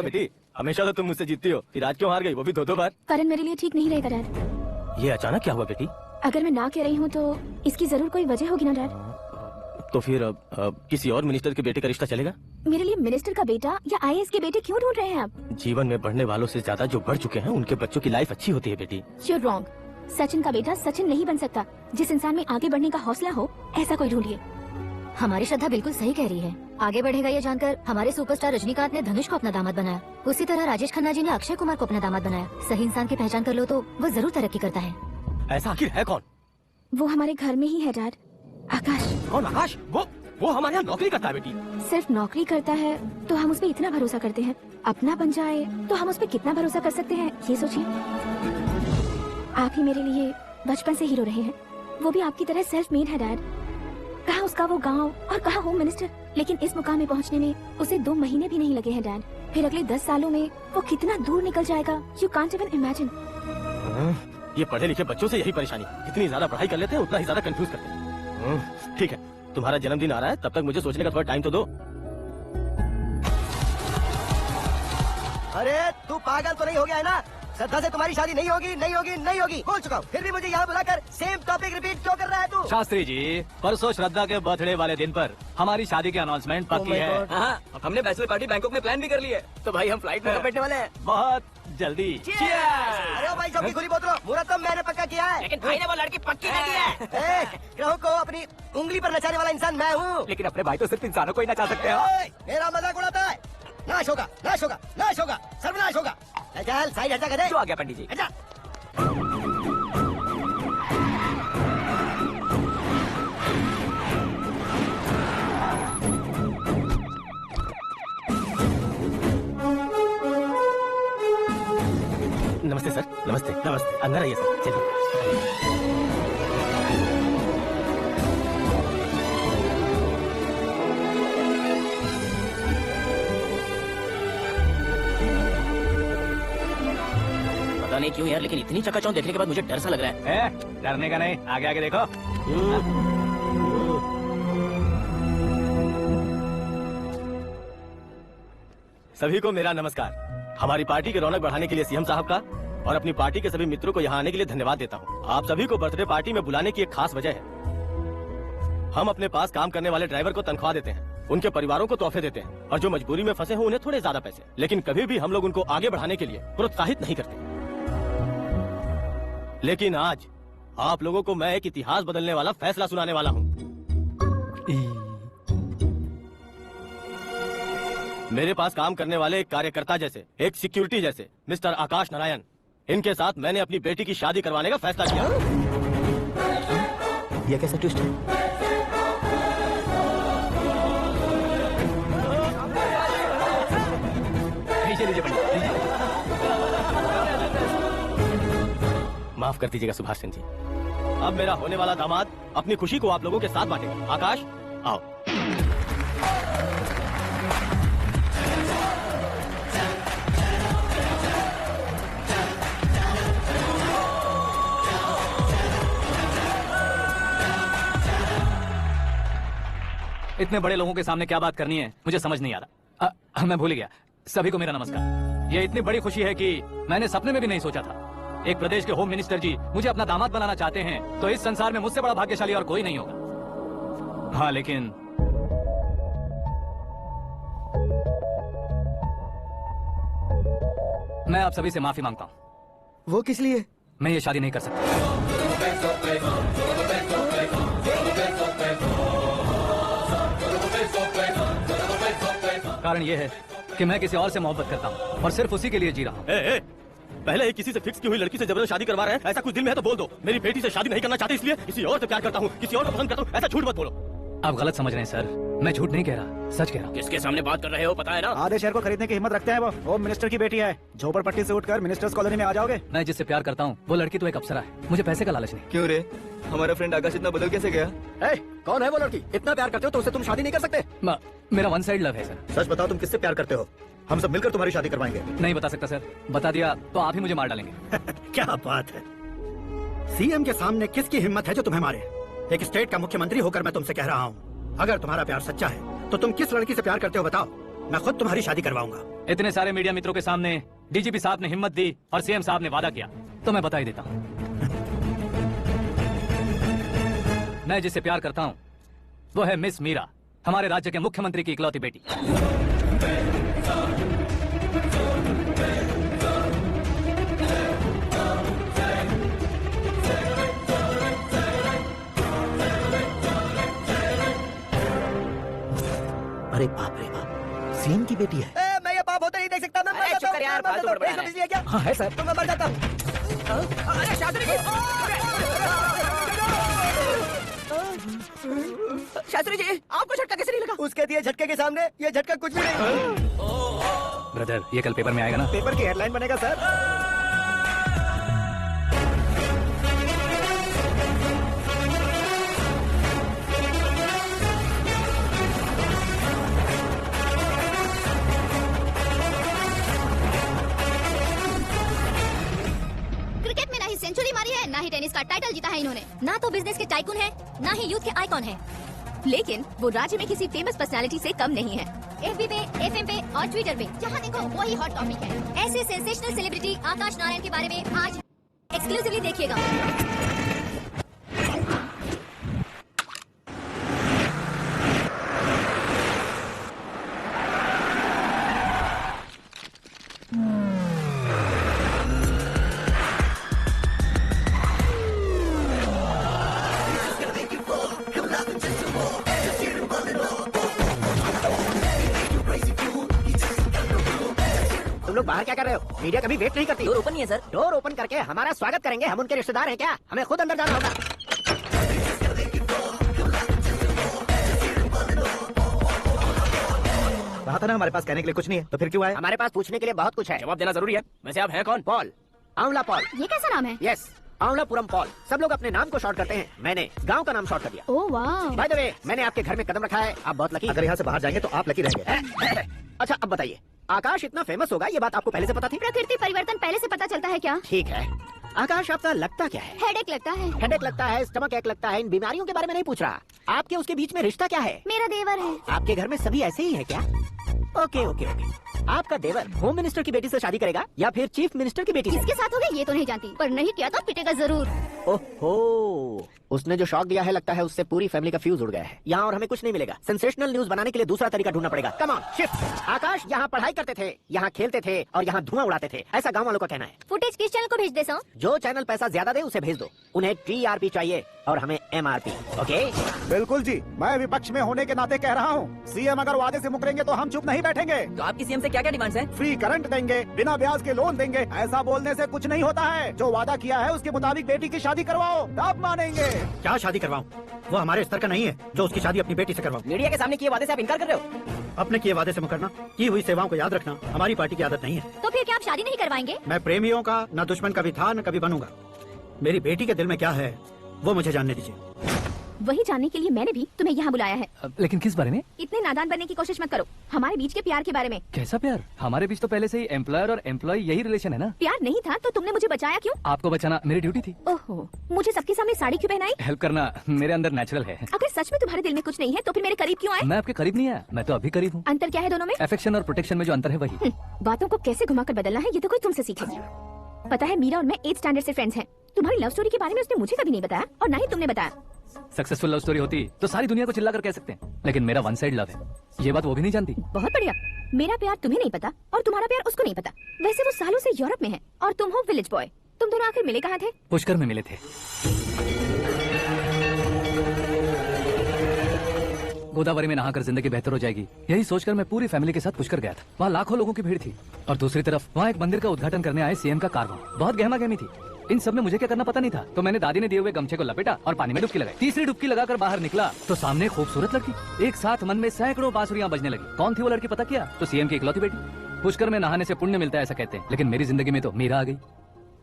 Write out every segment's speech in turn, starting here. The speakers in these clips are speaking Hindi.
बेटी, हमेशा तो तुम मुझसे जीतती हो, फिर आज क्यों हार गई, वो भी दो बार। करण मेरे लिए ठीक नहीं रहेगा डैड। ये अचानक क्या हुआ बेटी? अगर मैं ना कह रही हूँ तो इसकी जरूर कोई वजह होगी ना डैड। तो फिर किसी और मिनिस्टर के बेटे का रिश्ता चलेगा? मेरे लिए मिनिस्टर का बेटा या आईएएस के बेटे क्यों ढूंढ रहे हैं आप? जीवन में बढ़ने वालों से ज्यादा जो बढ़ चुके हैं उनके बच्चों की लाइफ अच्छी होती है बेटी। You're wrong। सचिन का बेटा सचिन नहीं बन सकता। जिस इंसान में आगे बढ़ने का हौसला हो ऐसा कोई ढूंढिए। हमारी श्रद्धा बिल्कुल सही कह रही है। आगे बढ़ेगा ये जानकर हमारे सुपरस्टार रजनीकांत ने धनुष को अपना दामाद बनाया। उसी तरह राजेश खन्ना जी ने अक्षय कुमार को अपना दामाद बनाया। सही इंसान की पहचान कर लो तो वो जरूर तरक्की करता है। ऐसा आखिर है कौन? वो हमारे घर में ही है डैड, आकाश। कौन आकाश? वो हमारे यहाँ नौकरी करता है बेटी। सिर्फ नौकरी करता है तो हम उस पर इतना भरोसा करते हैं, अपना बन जाए तो हम उस पर कितना भरोसा कर सकते हैं ये सोचिए। आप ही मेरे लिए बचपन से हीरो रहे हैं, वो भी आपकी तरह सेल्फ मेड है डैड। कहाँ उसका वो गांव और कहाँ होम मिनिस्टर, लेकिन इस मुकाम में पहुँचने में उसे 2 महीने भी नहीं लगे हैं डैड। फिर अगले 10 सालों में वो कितना दूर निकल जाएगा, यू कांट इवन इमेजिन। ये पढ़े लिखे बच्चों से यही परेशानी, जितनी ज्यादा पढ़ाई कर लेते हैं उतना ही ज्यादा कंफ्यूज करते हैं। ठीक है, तुम्हारा जन्मदिन आ रहा है, तब तक मुझे सोचने का थोड़ा टाइम तो दो। अरे तू पागल तो नहीं हो गया है ना? श्रद्धा से तुम्हारी शादी नहीं होगी, नहीं होगी, नहीं होगी, बोल चुका हूँ। फिर भी मुझे यहाँ बुलाकर सेम टॉपिक रिपीट क्यों कर रहा है तू? शास्त्री जी, परसों श्रद्धा के बर्थडे वाले दिन पर हमारी शादी की अनाउंसमेंट पक्की है। हाँ, हमने बैचलर पार्टी बैंकॉक में प्लान भी कर ली है, तो भाई हम फ्लाइट में बैठने वाले हैं बहुत जल्दी। अरे भाई सबकी खुली बोतलो, मुहूर्त मैंने पक्का किया है। लेकिन भाई ने वो लड़की पक्की नहीं की है। ग्रहों को अपनी उंगली पर नचाने वाला इंसान मैं हूँ। लेकिन अपने भाई तो सिर्फ इंसानों को ही नचा सकते हैं। मेरा मजाक उड़ाता है, नाश होगा, नाश होगा, नाश होगा, सर्वनाश होगा। चल साइड हटा कर दे। जो आ गया पंडित जी। हटा। नमस्ते सर। नमस्ते नमस्ते, अंदर आइए सर, चलिए। पता नहीं क्यों यार, लेकिन इतनी चकाचौंध देखने के बाद मुझे डर सा लग रहा है। डरने का नहीं, आगे आगे देखो। सभी को मेरा नमस्कार। हमारी पार्टी की रौनक बढ़ाने के लिए सीएम साहब का और अपनी पार्टी के सभी मित्रों को यहाँ आने के लिए धन्यवाद देता हूँ। आप सभी को बर्थडे पार्टी में बुलाने की एक खास वजह है। हम अपने पास काम करने वाले ड्राइवर को तनख्वाह देते हैं, उनके परिवारों को तोहफे देते हैं और जो मजबूरी में फंसे हो उन्हें थोड़े ज्यादा पैसे, लेकिन कभी भी हम लोग उनको आगे बढ़ाने के लिए प्रोत्साहित नहीं करते। लेकिन आज आप लोगों को मैं एक इतिहास बदलने वाला फैसला सुनाने वाला हूँ। मेरे पास काम करने वाले एक कार्यकर्ता जैसे, एक सिक्योरिटी जैसे मिस्टर आकाश नारायण, इनके साथ मैंने अपनी बेटी की शादी करवाने का फैसला किया। ये कैसा ट्विस्ट है? लीजिए पंडित, लीजिए। माफ कर दीजिएगा सुभाष सिंह जी। अब मेरा होने वाला दामाद अपनी खुशी को आप लोगों के साथ बांटेगा। आकाश आओ। इतने बड़े लोगों के सामने क्या बात करनी है मुझे समझ नहीं आ रहा। मैं भूल गया। सभी को मेरा नमस्कार। ये इतनी बड़ी खुशी है कि मैंने सपने में भी नहीं सोचा था। एक प्रदेश के होम मिनिस्टर जी मुझे अपना दामाद बनाना चाहते हैं तो इस संसार में मुझसे बड़ा भाग्यशाली और कोई नहीं होगा। हाँ, लेकिन मैं आप सभी से माफी मांगता हूँ। वो किस लिए? मैं ये शादी नहीं कर सकता। कारण ये है कि मैं किसी और से मोहब्बत करता हूँ और सिर्फ उसी के लिए जी रहा हूँ। पहले ही किसी से फिक्स की हुई लड़की से जबरदस्त शादी करवा रहे हैं, ऐसा कुछ दिल में है तो बोल दो। मेरी बेटी से शादी नहीं करना चाहते इसलिए किसी और से प्यार करता हूँ, किसी और को पसंद करता हूँ, ऐसा झूठ मत बोलो। आप गलत समझ रहे हैं सर, मैं झूठ नहीं कह रहा, सच कह रहा हूँ। किसके सामने बात कर रहे हो पता है ना? आधे शहर को खरीदने की हिम्मत रखते हैं वो। होम मिनिस्टर की बेटी है, झोपड़पट्टी से उठकर मिनिस्टर्स कॉलोनी में आ जाओगे। मैं जिससे प्यार करता हूँ वो लड़की तो एक अप्सरा है, मुझे पैसे का लालच नहीं। क्यों रे, हमारा फ्रेंड आकाश इतना बदल कैसे गया? कौन है वो लड़की? इतना प्यार करते हो तो उससे तुम शादी नहीं कर सकते? मेरा वन साइड लव है सर। सच बताओ, तुम किससे प्यार करते हो? हम सब मिलकर तुम्हारी शादी करवाएंगे। नहीं बता सकता सर, बता दिया तो आप ही मुझे मार डालेंगे। क्या बात है, सीएम के सामने किसकी हिम्मत है जो तुम्हें मारे? एक स्टेट का मुख्यमंत्री होकर मैं तुमसे कह रहा हूँ, अगर तुम्हारा प्यार सच्चा है तो तुम किस लड़की से प्यार करते हो बताओ? मैं खुद तुम्हारी शादी करवाऊंगा। इतने सारे मीडिया मित्रों के सामने डीजीपी साहब ने हिम्मत दी और सीएम साहब ने वादा किया, तो मैं बता ही देता हूँ। मैं जिससे प्यार करता हूँ वो है मिस मीरा, हमारे राज्य के मुख्यमंत्री की इकलौती बेटी। अरे बाप रे बाप, सीएम की बेटी है। मैं ये पाप होते नहीं देख सकता। मैं मर जाता हूँ यार, फालतू बड़बड़ा रहा है। क्या? हाँ है सर। तो मैं मर जाता हूँ। अरे शास्त्री जी, शास्त्री जी, आपको झटका कैसे नहीं लगा? उसके दिए झटके के सामने ये झटका कुछ भी नहीं। ब्रदर, ये कल पेपर में आएगा ना? पेपर की हेडलाइन बनेगा सर। क्रिकेट में ना ही सेंचुरी मारी है, ना ही टेनिस का टाइटल जीता है इन्होंने, ना तो बिजनेस के टाइकून है, ना ही यूथ के आइकॉन है, लेकिन वो राज्य में किसी फेमस पर्सनालिटी से कम नहीं है। एफबी पे, एफएम पे और ट्विटर पे जहाँ देखो वही हॉट टॉपिक है। ऐसे सेंसेशनल सेलिब्रिटी आकाश नारायण के बारे में आज एक्सक्लूसिवली देखिएगा। तुम लोग बाहर क्या कर रहे हो? मीडिया कभी वेट नहीं करती। डोर ओपन नहीं है सर। डोर ओपन करके हमारा स्वागत करेंगे। हम उनके रिश्तेदार हैं क्या? हमें खुद अंदर जाना होगा। कहा था ना हमारे पास कहने के लिए कुछ नहीं है, तो फिर क्यों आए? हमारे पास पूछने के लिए बहुत कुछ है। जवाब देना जरूरी है। वैसे आप हैं कौन? पॉल, आंवला पॉल। ये कैसा नाम है? Yes, Anvalapuram Paul. सब लोग अपने नाम को शॉर्ट करते हैं, मैंने गांव का नाम शॉर्ट कर दिया। ओह वाह। बाय द वे, मैंने आपके घर में कदम रखा है, आप बहुत लकी। अगर यहाँ से बाहर जाएंगे तो आप लकी रहेंगे। अच्छा अब बताइए, आकाश इतना फेमस होगा ये बात आपको पहले से पता थी? प्रकृति परिवर्तन पहले से पता चलता है क्या? ठीक है, आकाश आपका लगता क्या है? हेडेक लगता है। हेडेक लगता है, स्टमक एक लगता है, इन बीमारियों के बारे में नहीं पूछ रहा। आपके उसके बीच में रिश्ता क्या है? मेरा देवर है। आपके घर में सभी ऐसे ही है क्या? Okay okay okay. आपका देवर होम मिनिस्टर की बेटी से शादी करेगा या फिर चीफ मिनिस्टर की बेटी से? किसके साथ होगा ये तो नहीं जानती, पर नहीं किया तो पिटेगा जरूर। ओहो, उसने जो शॉक दिया है लगता है उससे पूरी फैमिली का फ्यूज उड़ गया है। यहाँ और हमें कुछ नहीं मिलेगा। सेंसेशनल न्यूज बनाने के लिए दूसरा तरीका ढूंढना पड़ेगा। Come on shift. आकाश यहाँ पढ़ाई करते थे, यहाँ खेलते थे और यहाँ धुआं उड़ाते थे, ऐसा गाँव वालों का कहना है। फुटेज किस चैनल को भेज दे सो? जो चैनल पैसा ज्यादा दे उसे भेज दो। उन्हें TRP चाहिए और हमें MRP। ओके बिल्कुल जी, मैं विपक्ष में होने के नाते कह रहा हूँ, सीएम अगर वादे से मुकरेंगे तो हम चुप नहीं बैठेंगे। तो आपकी सीएम से क्या क्या डिमांड्स हैं? फ्री करंट देंगे, बिना ब्याज के लोन देंगे। ऐसा बोलने से कुछ नहीं होता है। जो वादा किया है उसके मुताबिक बेटी की शादी करवाओ, तब मानेंगे। क्या शादी करवाऊं? वो हमारे स्तर का नहीं है जो उसकी शादी अपनी बेटी से करवाऊं। मीडिया के सामने किए वादे से आप इनकार कर रहे हो? अपने किए वादे से मुकरना, की हुई सेवाओं को याद रखना हमारी पार्टी की आदत नहीं है। तो फिर क्या आप शादी नहीं करवाएंगे? मैं प्रेमियों का न दुश्मन कभी था न कभी बनूंगा। मेरी बेटी के दिल में क्या है वो मुझे जानने दीजिए। वही जानने के लिए मैंने भी तुम्हें यहाँ बुलाया है। लेकिन किस बारे में? इतने नादान बनने की कोशिश मत करो। हमारे बीच के प्यार के बारे में। कैसा प्यार? हमारे बीच तो पहले से ही एम्प्लॉयर और एम्प्लॉय यही रिलेशन है ना। प्यार नहीं था तो तुमने मुझे बचाया क्यों? आपको बचाना मेरी ड्यूटी थी। ओहो, मुझे सबके सामने साड़ी क्यों पहनाई? हेल्प करना मेरे अंदर नेचुरल है। अगर सच में तुम्हारे दिल में कुछ नहीं है तो फिर मेरे करीब क्यों आए? मैं आपके करीब नहीं आया, मैं तो अभी करीब हूँ। अंतर क्या है दोनों में? अफेक्शन और प्रोटेक्शन में जो अंतर है वही। बातों को कैसे घुमाकर बदलना है ये तो कोई तुमसे सीखे। पता है मीरा और मैं 8th स्टैंडर्ड से फ्रेंड्स हैं। तुम्हारी लव स्टोरी के बारे में उसने मुझे कभी नहीं बताया और ना ही तुमने बताया। सक्सेसफुल लव स्टोरी होती तो सारी दुनिया को चिल्ला कर कह सकते हैं, लेकिन मेरा वन साइड लव है, ये बात वो भी नहीं जानती। बहुत बढ़िया। मेरा प्यार तुम्हें नहीं पता और तुम्हारा प्यार उसको नहीं पता। वैसे वो सालों से यूरोप में है और तुम हो विलेज बॉय। तुम दोनों आखिर मिले कहाँ थे? पुष्कर में मिले थे। गोदावरी में नहाकर जिंदगी बेहतर हो जाएगी, यही सोचकर मैं पूरी फैमिली के साथ पुष्कर गया था। वहाँ लाखों लोगों की भीड़ थी और दूसरी तरफ वहाँ एक मंदिर का उद्घाटन करने आए सीएम का कारवां। बहुत गहमा गहमी थी। इन सब में मुझे क्या करना पता नहीं था, तो मैंने दादी ने दिए हुए गमछे को लपेटा और पानी में डुबकी लगाई। तीसरी डुबकी लगाकर बाहर निकला तो सामने खूबसूरत लड़की। एक साथ मन में सैकड़ों बांसुरियां बजने लगी। कौन थी वो लड़की पता किया? तो सीएम की इकलौती बेटी। पुष्कर में नहाने से पुण्य मिलता है ऐसा कहते हैं, लेकिन मेरी जिंदगी में तो मीरा आ गई।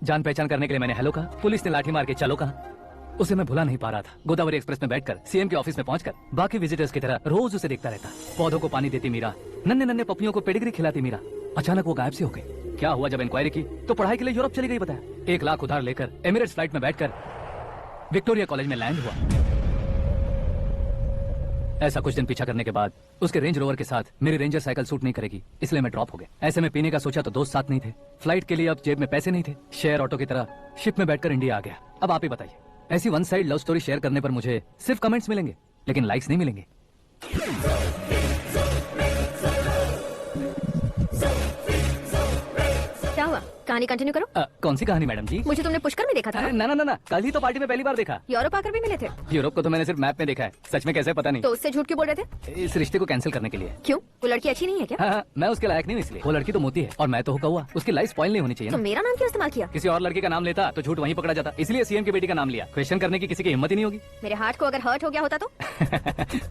जान पहचान करने के लिए मैंने हेलो कहा, पुलिस ने लाठी मार के चलो कहा। उसे मैं भुला नहीं पा रहा था। गोदावरी एक्सप्रेस में बैठकर सीएम के ऑफिस में पहुंचकर बाकी विजिटर्स की तरह रोज उसे देखता रहता। पौधों को पानी देती मीरा, नन्हे नन्हे पपियों को पेडिग्री खिलाती मीरा। अचानक वो गायब सी हो गई। क्या हुआ? जब इंक्वायरी की तो पढ़ाई के लिए यूरोप चली गई बताया। 1 लाख उधार लेकर एमिरेट्स फ्लाइट में बैठकर विक्टोरिया कॉलेज में लैंड हुआ। ऐसा कुछ दिन पीछा करने के बाद उसके रेंज रोवर के साथ मेरी रेंजर साइकिल सूट नहीं करेगी, इसलिए मैं ड्रॉप हो गया। ऐसे में पीने का सोचा तो दोस्त साथ नहीं थे, फ्लाइट के लिए अब जेब में पैसे नहीं थे, शेयर ऑटो की तरह शिप में बैठकर इंडिया आ गया। अब आप ही बताइए, ऐसी one side love story share करने पर मुझे सिर्फ कमेंट्स मिलेंगे लेकिन लाइक्स नहीं मिलेंगे। क्या हुआ, कहानी कंटिन्यू करो। कौन सी कहानी मैडम जी? मुझे तुमने पुष्कर में देखा था अरे ना ना ना ना, कल ही तो पार्टी में पहली बार देखा। यूरोप आकर भी मिले थे? यूरोप को तो मैंने सिर्फ मैप में देखा है, सच में कैसे पता नहीं। तो उससे झूठ क्यों बोल रहे थे? इस रिश्ते को कैंसिल करने के लिए। क्यों, वो लड़की अच्छी नहीं है क्या? हाँ, मैं उसके लायक नहीं हूँ इसलिए। वो लड़की तो मोती है और मैं तो हुआ हुआ, उसकी लाइफ स्पॉइल नहीं होनी चाहिए तो ना। मेरा नाम क्यों इस्तेमाल किया? किसी और लड़की का नाम लेता तो झूठ वहीं पकड़ा जाता, इसलिए सीएम की बेटी का नाम लिया। क्वेश्चन करने की किसी की हिम्मत ही नहीं होगी। मेरे हार्ट को अगर हर्ट हो गया होता तो?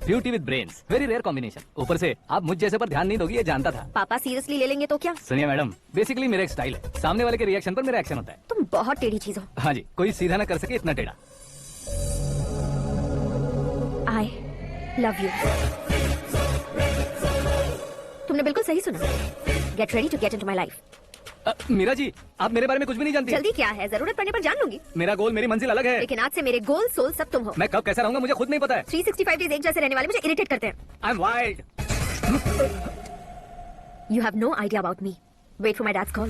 Beauty with brains, very rare combination. ऊपर से आप मुझ जैसे पर ध्यान नहीं दोगी, ये जानता था। पापा सीरियसली ले लेंगे तो क्या? सुनिए मैडम, बेसिकली मेरा एक स्टाइल है, सामने वाले के रिएक्शन पर मेरा एक्शन होता है। तुम बहुत टेढ़ी चीज हो। हाँ जी, कोई सीधा ना कर सके इतना टेढ़ा। I love you. तुमने बिल्कुल सही सुना। Get ready to get into my life. Meera ji, आप मेरे बारे में कुछ भी नहीं जानती। जल्दी क्या है, जरूरत पड़ने पर जान लूंगी। मेरा गोल, मेरी मंजिल अलग है। लेकिन आज से मेरे गोल सोल सब तुम हो। मैं कब कैसा रहूंगा मुझे खुद नहीं पता है। 365 डेज एक जैसे रहने वाले मुझे इरिटेट करते हैं। I am wild. You have no idea about me. Wait for my dad's call.